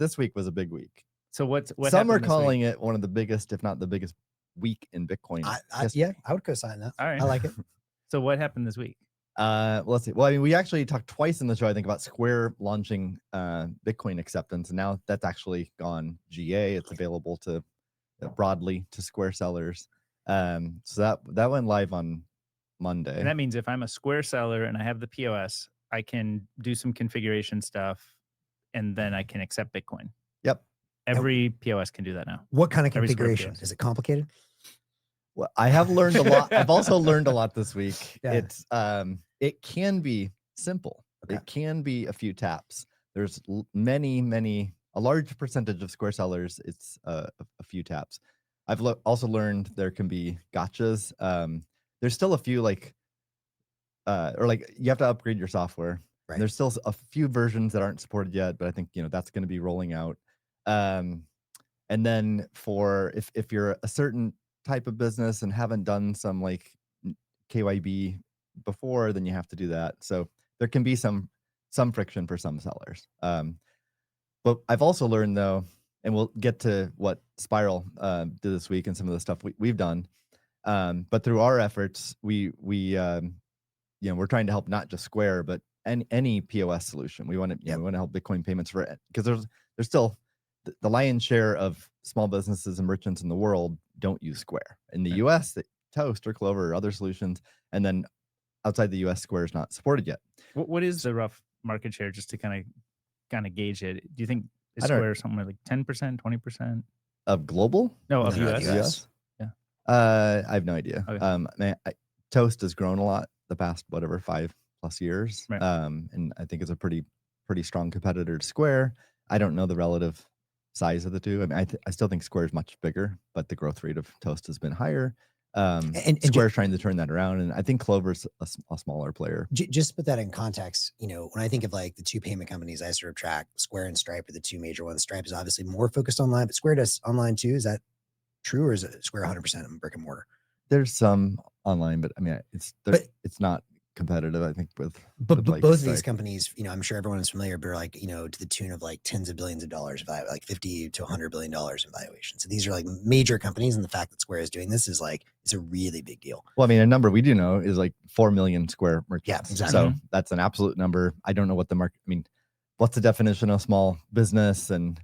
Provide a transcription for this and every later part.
this week was a big week. So what Some are happened this week? calling it one of the biggest, if not the biggest week in Bitcoin history. Yeah, I would co-sign that. All right. I like it. So what happened this week? Let's see. Well, I mean, we actually talked twice in the show, I think, about Square launching Bitcoin acceptance, and now that's actually gone GA. It's available to broadly to Square sellers. So that went live on Monday. And that means if I'm a Square seller and I have the POS, I can do some configuration stuff, and then I can accept Bitcoin. Yep. Every POS can do that now. What kind of Every Square configuration? POS. Is it complicated? Well, I have learned a lot. I've also learned a lot this week. Yeah. It's it can be simple. Okay. It can be a few taps. There's a large percentage of Square sellers. It's a few taps. I've also learned there can be gotchas. There's still a few or you have to upgrade your software. Right. There's still a few versions that aren't supported yet, but I think that's going to be rolling out. And then for if you're a certain type of business and haven't done some like KYB before, then you have to do that. So there can be some friction for some sellers. But I've also learned though, and we'll get to what Spiral did this week and some of the stuff we've done. But through our efforts, we're trying to help not just Square, but any POS solution. We want to we want to help Bitcoin payments for it, because there's still the lion's share of small businesses and merchants in the world don't use Square. In the US, Toast or Clover or other solutions, and then outside the US, Square is not supported yet. What is the rough market share, just to kind of gauge it? Do you think is Square somewhere like 10%, 20% of global? No, of No, US. US. Yeah. I have no idea. Okay. Toast has grown a lot the past 5+ years. Right. And I think it's a pretty strong competitor to Square. I don't know the relative size of the two. I mean, I still think Square is much bigger, but the growth rate of Toast has been higher. And Square's trying to turn that around, and I think Clover's a smaller player. Just put that in context. When I think of like the two payment companies I sort of track, Square and Stripe are the two major ones. Stripe is obviously more focused online, but Square does online too. Is that true, or is it Square 100% in brick and mortar? There's some online, but I mean, it's not competitive, I think, with both like of these companies, I'm sure everyone is familiar, but like, to the tune of like tens of billions of dollars, like $50 to $100 billion in valuation. So these are like major companies, and the fact that Square is doing this is like, it's a really big deal. Well, I mean, a number we do know is like 4 million Square merchants. Yeah, exactly. So that's an absolute number. I don't know what the market, I mean, what's the definition of small business and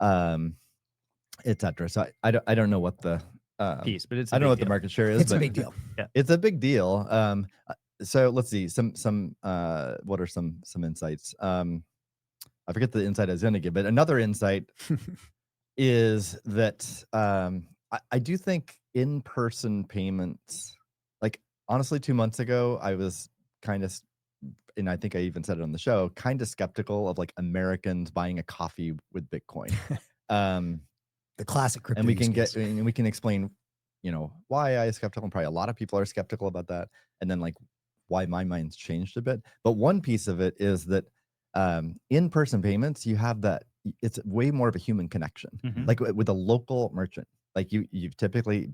et cetera. So I don't know what the piece, but I don't know what the market share is. It's a big deal. Yeah, it's a big deal. So let's see some what are some insights? I forget the insight I was going to give, but another insight is that I do think in-person payments, like honestly, 2 months ago, I was kind of, and I think I even said it on the show, kind of skeptical of like Americans buying a coffee with Bitcoin. The classic crypto. And we can explain, why I was skeptical, and probably a lot of people are skeptical about that. And then like why my mind's changed a bit. But one piece of it is that in-person payments, you have that, it's way more of a human connection. Mhm. Like with a local merchant, like you've typically,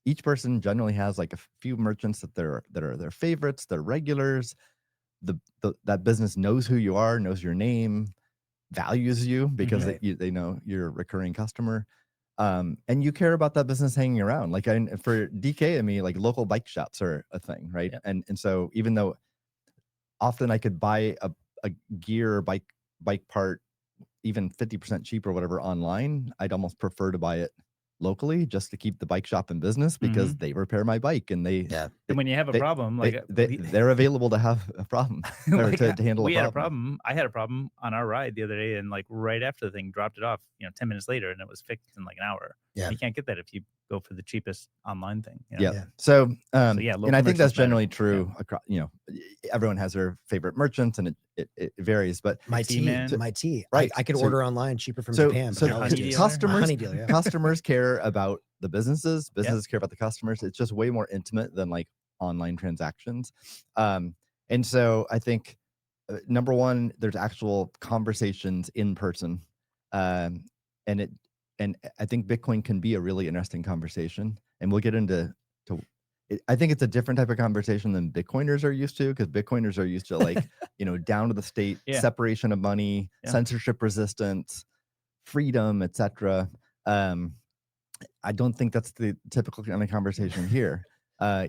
each person generally has like a few merchants that are their favorites, their regulars. That business knows who you are, knows your name, values you because they know you're a recurring customer. And you care about that business hanging around. Like for DK and me, like local bike shops are a thing, right? Yeah. And so even though often I could buy a gear or bike part even 50% cheaper or whatever online, I'd almost prefer to buy it locally just to keep the bike shop in business, because they repair my bike and and when you have a problem, they're available to have a problem or to handle we a problem. had a problem. I had a problem on our ride the other day, and like right after the thing, dropped it off 10 minutes later, and it was fixed in like an hour. Yeah, you can't get that if you go for the cheapest online thing. So yeah, and I think that's generally true across, everyone has their favorite merchants, and it varies, but my tea, right, I could order online cheaper from Japan. So But customers care about the businesses care about the customers. It's just way more intimate than like online transactions. And so I think number one, there's actual conversations in person. And I think Bitcoin can be a really interesting conversation, and we'll get into I think it's a different type of conversation than Bitcoiners are used to, because Bitcoiners are used to like, down to the state, separation of money, censorship resistance, freedom, etc. Um, I don't think that's the typical kind of conversation here.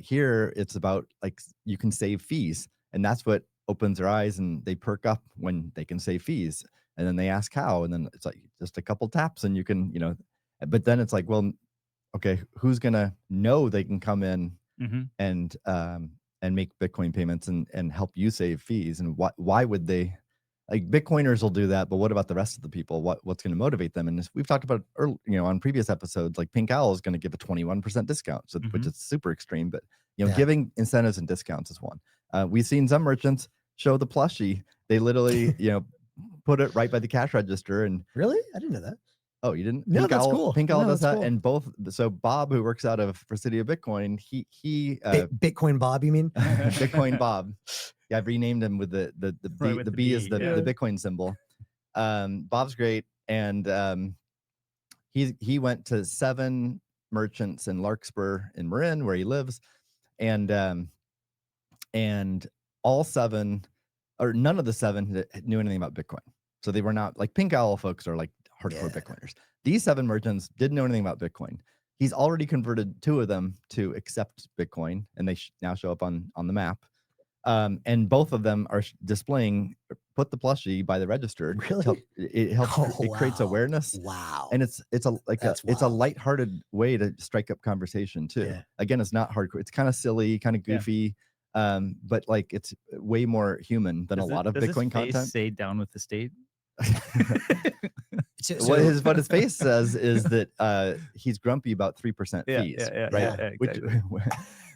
Here, it's about like you can save fees, and that's what opens their eyes, and they perk up when they can save fees. And then they ask how, and then it's like just a couple taps, and you can, But then it's like, well, okay, who's gonna know they can come in Mm-hmm. and make Bitcoin payments and help you save fees? And why would they? Like Bitcoiners will do that, but what about the rest of the people? What's going to motivate them? And we've talked about early, on previous episodes, like Pink Owl is going to give a 21% discount, so which is super extreme. But giving incentives and discounts is one. We've seen some merchants show the plushie. They literally, put it right by the cash register. And really, I didn't know that. Oh, you didn't? No, that's cool. Pink Owl No, does that's that, cool. and both. So Bob, who works out of Presidio Bitcoin, he Bitcoin Bob, you mean? Bitcoin Bob. Yeah, I've renamed him with the B. Right, with the the B B, is the Bitcoin symbol. Bob's great, and he went to 7 merchants in Larkspur in Marin, where he lives, and all 7, or none of the 7 knew anything about Bitcoin. So they were not like Pink Owl folks are like hardcore Bitcoiners. These 7 merchants didn't know anything about Bitcoin. He's already converted 2 of them to accept Bitcoin, and they now show up on the map. And both of them are displaying, put the plushie by the register. Really? It helps. It creates awareness. Wow. And it's a lighthearted way to strike up conversation too. Yeah. Again, it's not hardcore. It's kind of silly, kind of goofy. But like it's way more human than a lot of Bitcoin content. Say down with the state. What his face says is that he's grumpy about 3% fees, right? Yeah, exactly.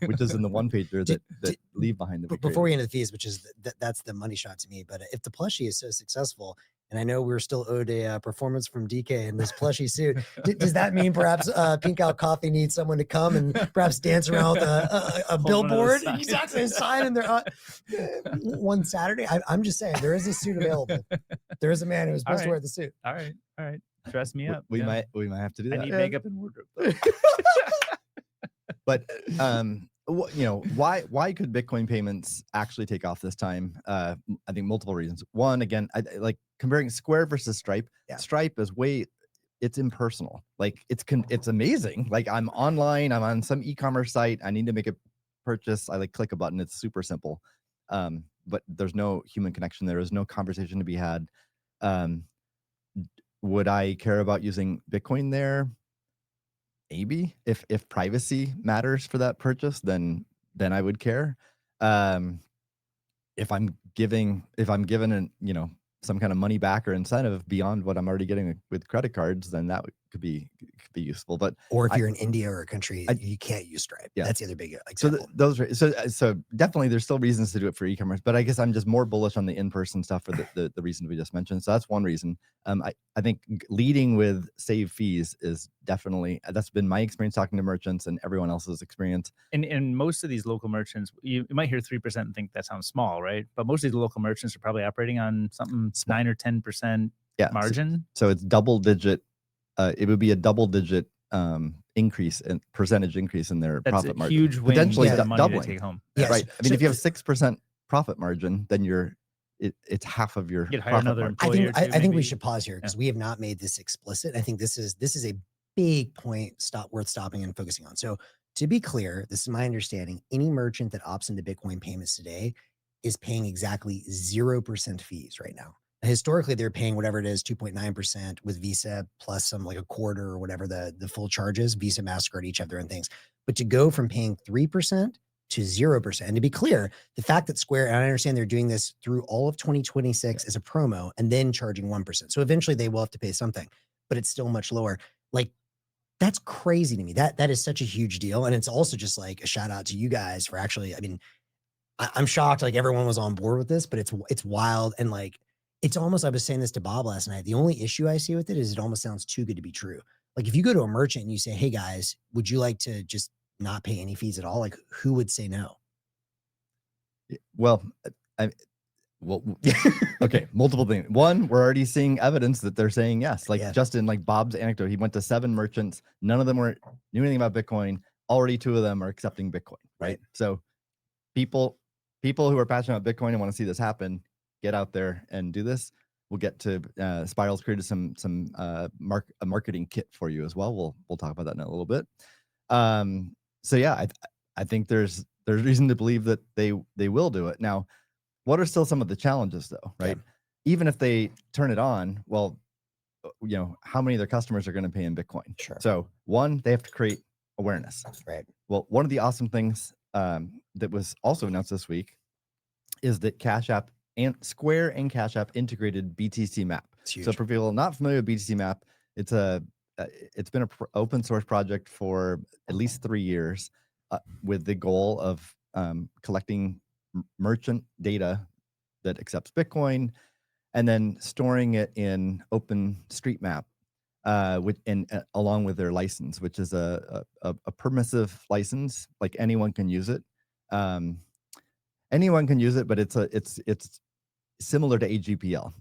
Which is in the one pager that leave behind the. Before we get into the fees, which is that's the money shot to me. But if the plushie is so successful, and I know we're still owed a performance from DK in this plushie suit, does that mean perhaps Pink Owl Coffee needs someone to come and perhaps dance around with a billboard? Exactly, a sign in there one Saturday. I'm just saying there is a suit available. There is a man who was supposed to wear the suit. All right. Dress me up. We might have to do that. I need makeup and wardrobe. But why could Bitcoin payments actually take off this time? I think multiple reasons. One, again, I like comparing Square versus Stripe. Yeah. Stripe is it's impersonal. Like it's amazing. Like I'm online, I'm on some e-commerce site. I need to make a purchase. I click a button. It's super simple. But there's no human connection. There is no conversation to be had. Would I care about using Bitcoin there? Maybe if privacy matters for that purchase, then I would care. If I'm given some kind of money back or incentive beyond what I'm already getting with credit cards, then that could be useful. But or if you're in India or a country, you can't use Stripe. Yeah, that's the other big example. So definitely there's still reasons to do it for e-commerce, but I guess I'm just more bullish on the in-person stuff for the reasons we just mentioned. So that's one reason. I think leading with save fees is definitely, that's been my experience talking to merchants and everyone else's experience. And most of these local merchants, you might hear 3% and think that sounds small, right? But most of these local merchants are probably operating on something 9 or 10% margin. So it's double digit. It would be a double-digit percentage increase in their profit margin. Huge win, potentially money doubling. to take home. Yes. Right. I mean, if you have 6% profit margin, then it's half of your profit margin. I think we should pause here because we have not made this explicit. I think this is a big point worth stopping and focusing on. So to be clear, this is my understanding. Any merchant that opts into Bitcoin payments today is paying exactly 0% fees right now. Historically, they're paying whatever it is, 2.9% with Visa plus some like a quarter or whatever the full charges. Visa, MasterCard each have their own things. But to go from paying 3% to 0%, and to be clear, the fact that Square, and I understand they're doing this through all of 2026 as a promo and then charging 1%. So eventually they will have to pay something, but it's still much lower. Like, that's crazy to me. That is such a huge deal. And it's also just like a shout out to you guys for actually, I mean, I'm shocked like everyone was on board with this, but it's wild. And like, it's almost, I was saying this to Bob last night. The only issue I see with it is it almost sounds too good to be true. Like if you go to a merchant and you say, hey guys, would you like to just not pay any fees at all? Like who would say no? Well, okay, multiple things. One, we're already seeing evidence that they're saying yes. Like just in like Bob's anecdote, he went to 7 merchants. None of them knew anything about Bitcoin. Already 2 of them are accepting Bitcoin, right? So people who are passionate about Bitcoin and want to see this happen, get out there and do this. we'll get to Spiral's created a marketing kit for you as well. We'll talk about that in a little bit. So yeah, I think there's reason to believe that they will do it. Now, what are still some of the challenges though, right? Yeah. Even if they turn it on, well, how many of their customers are going to pay in Bitcoin? Sure. So one, they have to create awareness. Right. Well, one of the awesome things that was also announced this week is that Cash App and Square and Cash App integrated BTC Map. It's huge. So for people not familiar with BTC Map, it's been an open source project for at least 3 years with the goal of collecting merchant data that accepts Bitcoin and then storing it in OpenStreetMap along with their license, which is a permissive license, like anyone can use it. Anyone can use it, but it's similar to AGPL.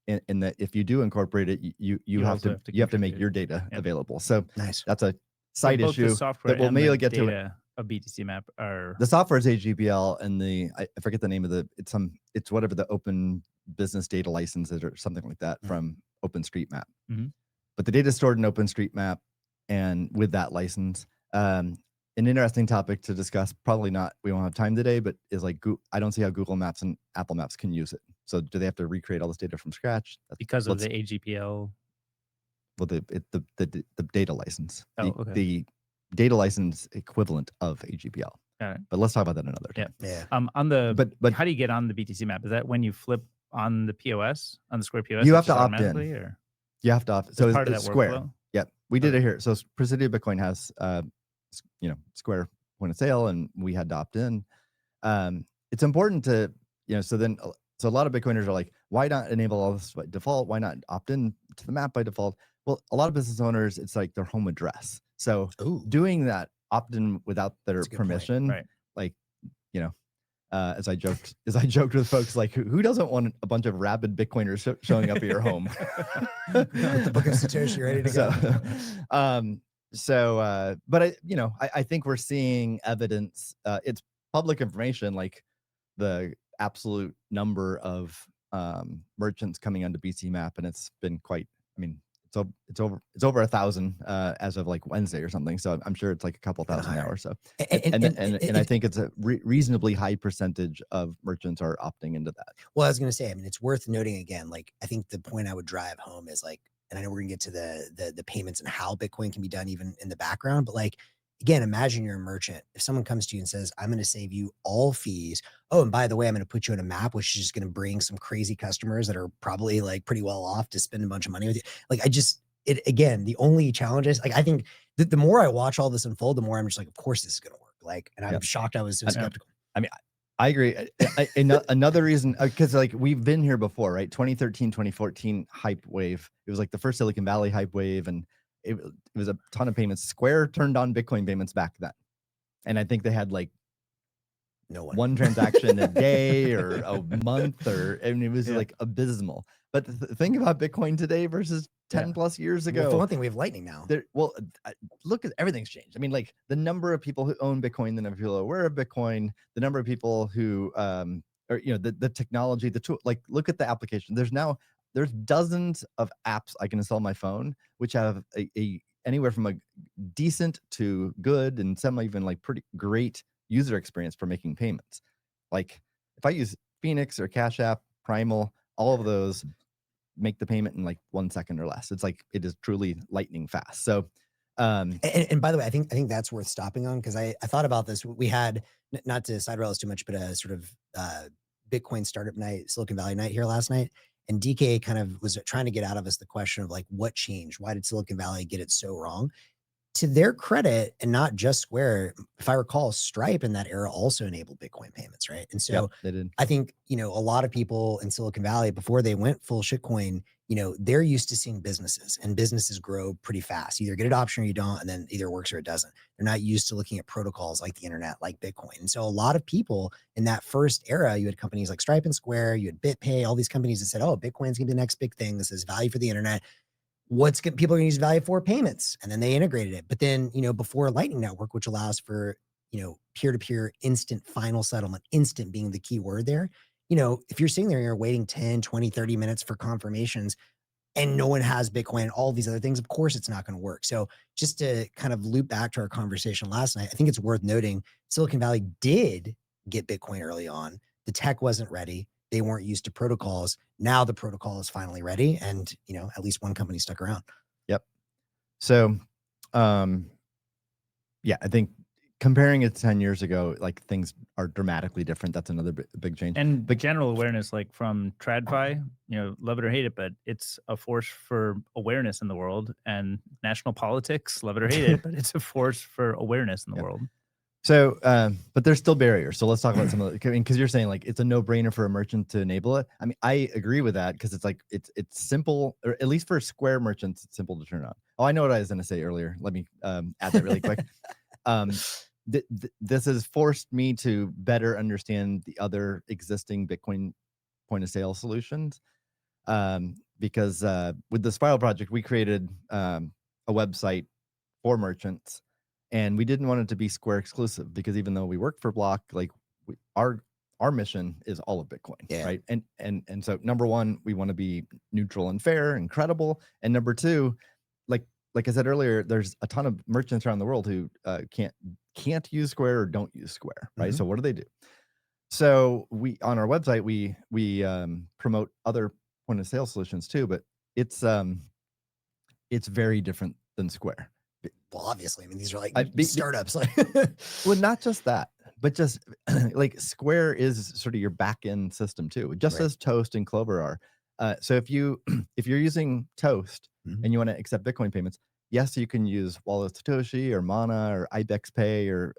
In that if you do incorporate it, you have to make your data available. So Nice. that's a side both the issue software that we'll and maybe the get to. data of BTC Map are The software is AGPL, and I forget the name of it's whatever the open business data license is or something like that from OpenStreetMap. But the data is stored in OpenStreetMap, and with that license, an interesting topic to discuss. Probably not. We won't have time today, but is like I don't see how Google Maps and Apple Maps can use it. So do they have to recreate all this data from scratch? because of the AGPL. Well, the data license. Okay. The data license equivalent of AGPL. Got it. But let's talk about that another time. Yeah. On the but how do you get on the BTC Map? Is that when you flip on the POS on the Square POS? You have to opt in. Or? You have to opt. So part of it's that Square. Workflow? Yep, we did it here. So Presidio Bitcoin has Square point of sale, and we had to opt in. It's important to so a lot of Bitcoiners are like, why not enable all this by default? Why not opt in to the map by default? Well, a lot of business owners, it's like their home address. So doing that opt in without their permission, right. like as I joked with folks, like who doesn't want a bunch of rabid Bitcoiners showing up at your home? With the book of Satoshi ready to go. But I think we're seeing evidence. It's public information, like the absolute number of merchants coming onto BTC Map, and it's been quite. I mean, it's over 1,000 as of like Wednesday or something. So I'm sure it's like a couple thousand now or so. And I think it's a reasonably high percentage of merchants are opting into that. Well, I was going to say, I mean, it's worth noting again, like, I think the point I would drive home is like, and I know we're gonna get to the payments and how Bitcoin can be done even in the background, but like, again, imagine you're a merchant. If someone comes to you and says, I'm going to save you all fees. Oh, and by the way, I'm going to put you on a map, which is just going to bring some crazy customers that are probably like pretty well off to spend a bunch of money with you. Like, again, the only challenge is like, I think that the more I watch all this unfold, the more I'm just like, of course this is going to work. Like, and I'm shocked I was so skeptical. I mean, I agree. Another reason, because like we've been here before, right? 2013, 2014 hype wave. It was like the first Silicon Valley hype wave, and it was a ton of payments. Square turned on Bitcoin payments back then, and I think they had like one transaction a day or a month, and it was like abysmal. But think about Bitcoin today versus 10 plus years ago. Well, for one thing, we have Lightning now. Look at everything's changed. I mean, like the number of people who own Bitcoin, the number of people aware of Bitcoin, the number of people who or the technology, the tool. Like, look at the application. There's dozens of apps I can install on my phone, which have a anywhere from a decent to good and some even like pretty great user experience for making payments. Like if I use Phoenix or Cash App, Primal, all of those make the payment in like 1 second or less. It's like it is truly lightning fast. So and by the way, I think that's worth stopping on, because I thought about this. We had, not to side rails too much, but a sort of Bitcoin startup night, Silicon Valley night here last night. And DK kind of was trying to get out of us the question of like, what changed? Why did Silicon Valley get it so wrong? To their credit, and not just Square, if I recall, Stripe in that era also enabled Bitcoin payments, right? And so they did. I think, a lot of people in Silicon Valley, before they went full shitcoin, they're used to seeing businesses, and businesses grow pretty fast. Either get adoption or you don't, and then either it works or it doesn't. They're not used to looking at protocols like the internet, like Bitcoin. And so a lot of people in that first era, you had companies like Stripe and Square, you had BitPay, all these companies that said, oh, Bitcoin's gonna be the next big thing. This is value for the internet. People are gonna use value for? Payments. And then they integrated it. But then, before Lightning Network, which allows for, peer-to-peer instant final settlement, instant being the key word there, you know, if you're sitting there and you're waiting 10, 20, 30 minutes for confirmations and no one has Bitcoin, all these other things, of course it's not going to work. So just to kind of loop back to our conversation last night, I think it's worth noting Silicon Valley did get Bitcoin early on. The tech wasn't ready. They weren't used to protocols. Now the protocol is finally ready. And, you know, at least one company stuck around. Yep. So, yeah, I think comparing it to 10 years ago, like things are dramatically different. That's another big change. And But general awareness, like from TradFi, you know, love it or hate it, but it's a force for awareness in the world. And national politics, love it or hate it, but it's a force for awareness in the Yep. world. So, but there's still barriers. So let's talk about some of the, because you're saying like it's a no-brainer for a merchant to enable it. I mean, I agree with that because it's like it's simple, or at least for Square merchants, it's simple to turn on. Oh, I know what I was going to say earlier. Let me add that really quick. This has forced me to better understand the other existing Bitcoin point of sale solutions. Because with the Spiral project, we created a website for merchants, and we didn't want it to be Square exclusive because even though we work for Block, like our mission is all of Bitcoin, right? And so number one, we want to be neutral and fair and credible, and number two, like I said earlier, there's a ton of merchants around the world who can't use Square or don't use Square, right? So what do? So we on our website we promote other point of sale solutions too, but it's very different than Square. Well, obviously, I mean, these are like I- be- startups. Well, not just that, but just like Square is sort of your back end system too, just Right. as Toast and Clover are. So if you're using Toast and you want to accept Bitcoin payments, yes, you can use Wallet Satoshi or Mana or Ibex Pay or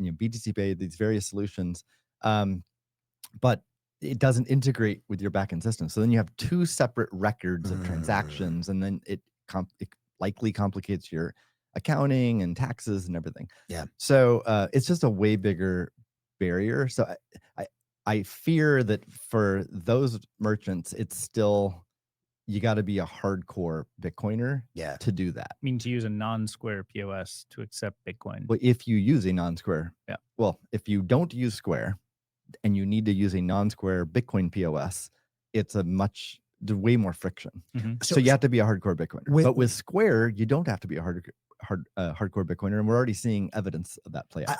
BTC Pay, these various solutions, but it doesn't integrate with your backend system. So then you have two separate records of transactions, and then it likely complicates your accounting and taxes and everything. Yeah. So it's just a way bigger barrier. So I fear that for those merchants, it's still, you got to be a hardcore Bitcoiner to do that. I mean, to use a non-Square POS to accept Bitcoin. But if you use a non-Square, well, if you don't use Square and you need to use a non-Square Bitcoin POS, it's way more friction. So you have to be a hardcore Bitcoiner. But with Square, you don't have to be a hardcore Bitcoiner, and we're already seeing evidence of that play out.